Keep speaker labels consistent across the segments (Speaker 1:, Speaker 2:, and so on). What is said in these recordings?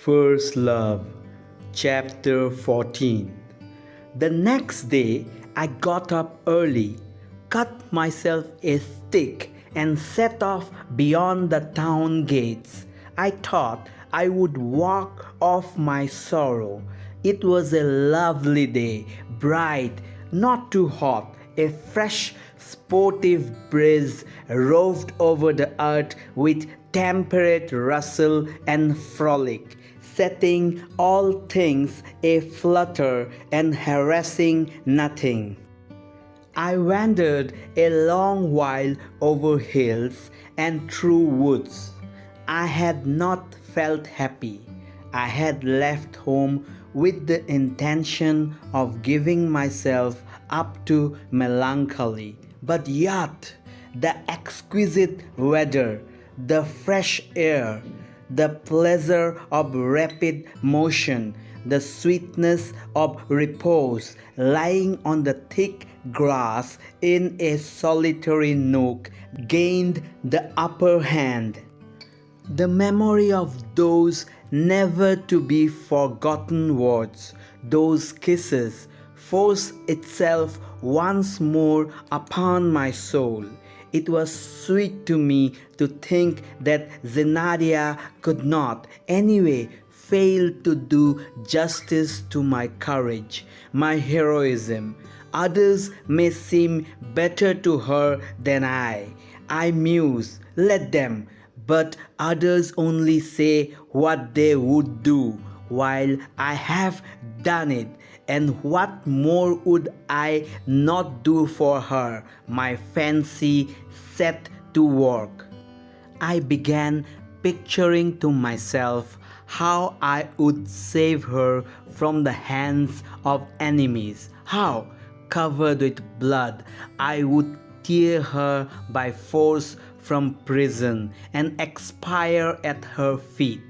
Speaker 1: First Love, Chapter 14. The next day, I got up early, cut myself a stick, and set off beyond the town gates. I thought I would walk off my sorrow. It was a lovely day, bright, not too hot. A fresh, sportive breeze roved over the earth with temperate rustle and frolic, setting all things a flutter and harassing nothing. I wandered a long while over hills and through woods. I had not felt happy. I had left home with the intention of giving myself up to melancholy. But yet, the exquisite weather, the fresh air, the pleasure of rapid motion, the sweetness of repose, lying on the thick grass in a solitary nook, gained the upper hand. The memory of those never to be forgotten words, those kisses, forced itself once more upon my soul. It was sweet to me to think that Zennadia could not, anyway, fail to do justice to my courage, my heroism. Others may seem better to her than I muse, let them, but others only say what they would do, while I have done it. And what more would I not do for her? My fancy set to work. I began picturing to myself how I would save her from the hands of enemies, how, covered with blood, I would tear her by force from prison and expire at her feet.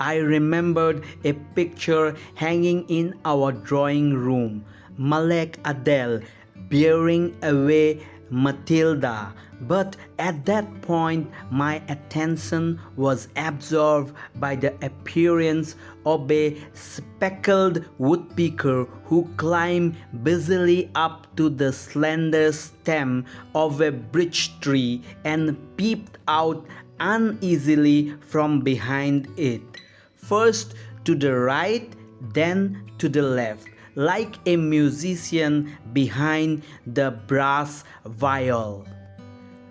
Speaker 1: I remembered a picture hanging in our drawing room, Malek Adel bearing away Matilda, but at that point my attention was absorbed by the appearance of a speckled woodpecker who climbed busily up to the slender stem of a birch tree and peeped out uneasily from behind it, first to the right, then to the left, like a musician behind the brass viol.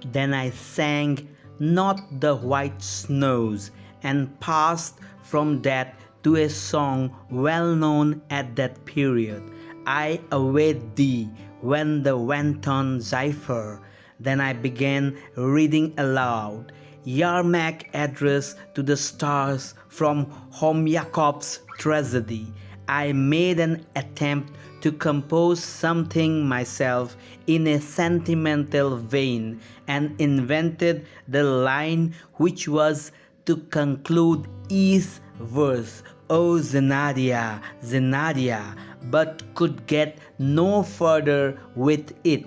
Speaker 1: Then I sang Not the White Snows and passed from that to a song well known at that period, I Await Thee, when the wanton zephyr. Then I began reading aloud Yermak address to the stars from Homyakob's tragedy. I made an attempt to compose something myself in a sentimental vein and invented the line which was to conclude each verse, "Oh Zennadia, Zennadia," but could get no further with it.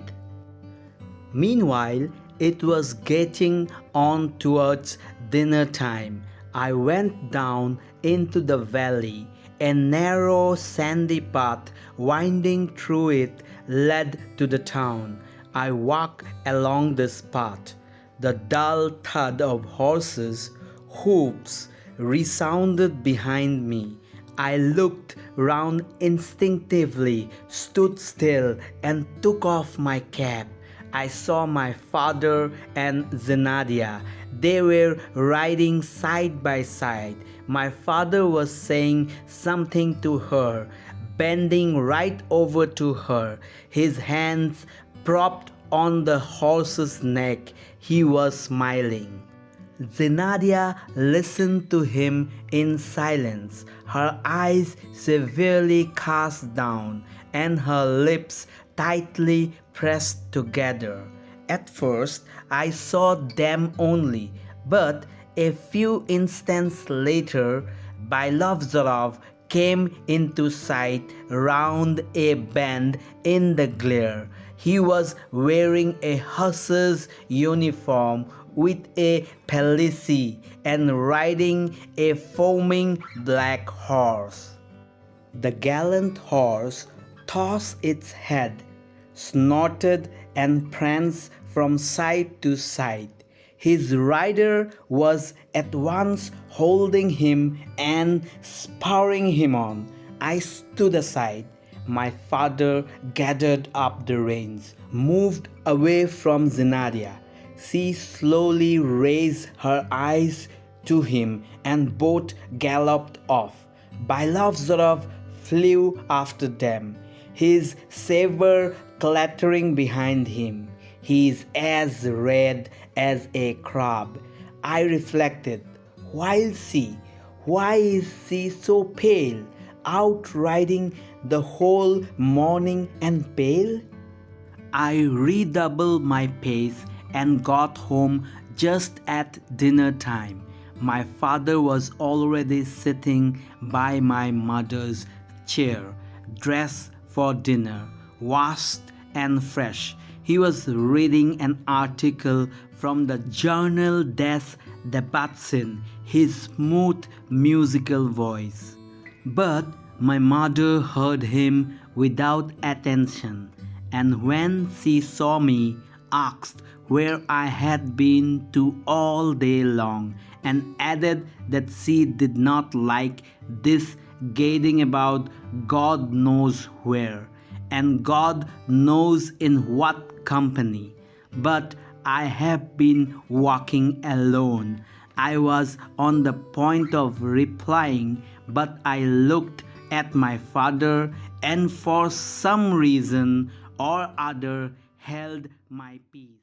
Speaker 1: Meanwhile, it was getting on towards dinner time. I went down into the valley. A narrow sandy path winding through it led to the town. I walked along this path. The dull thud of horses' hoofs resounded behind me. I looked round instinctively, stood still, and took off my cap. I saw my father and Zennadia. They were riding side by side. My father was saying something to her, bending right over to her, his hands propped on the horse's neck. He was smiling. Zennadia listened to him in silence, her eyes severely cast down, and her lips tightly pressed together. At first, I saw them only, but a few instants later, Bylovzorov came into sight round a bend in the glare. He was wearing a hussar's uniform with a pelisse and riding a foaming black horse. The gallant horse tossed its head, snorted and pranced from side to side. His rider was at once holding him and spurring him on. I stood aside. My father gathered up the reins, moved away from Zenariah. She slowly raised her eyes to him, and both galloped off. Bylovzorov flew after them, his saber clattering behind him. He is as red as a crab. I reflected, why is she so pale, out riding the whole morning and pale? I redoubled my pace and got home just at dinner time. My father was already sitting by my mother's chair, dressed for dinner, washed and fresh. He was reading an article from the journal Des Debats, his smooth musical voice. But my mother heard him without attention, and when she saw me, asked where I had been to all day long, and added that she did not like this gadding about God knows where, and God knows in what company. But I have been walking alone. I was on the point of replying, but I looked at my father and for some reason or other held my peace.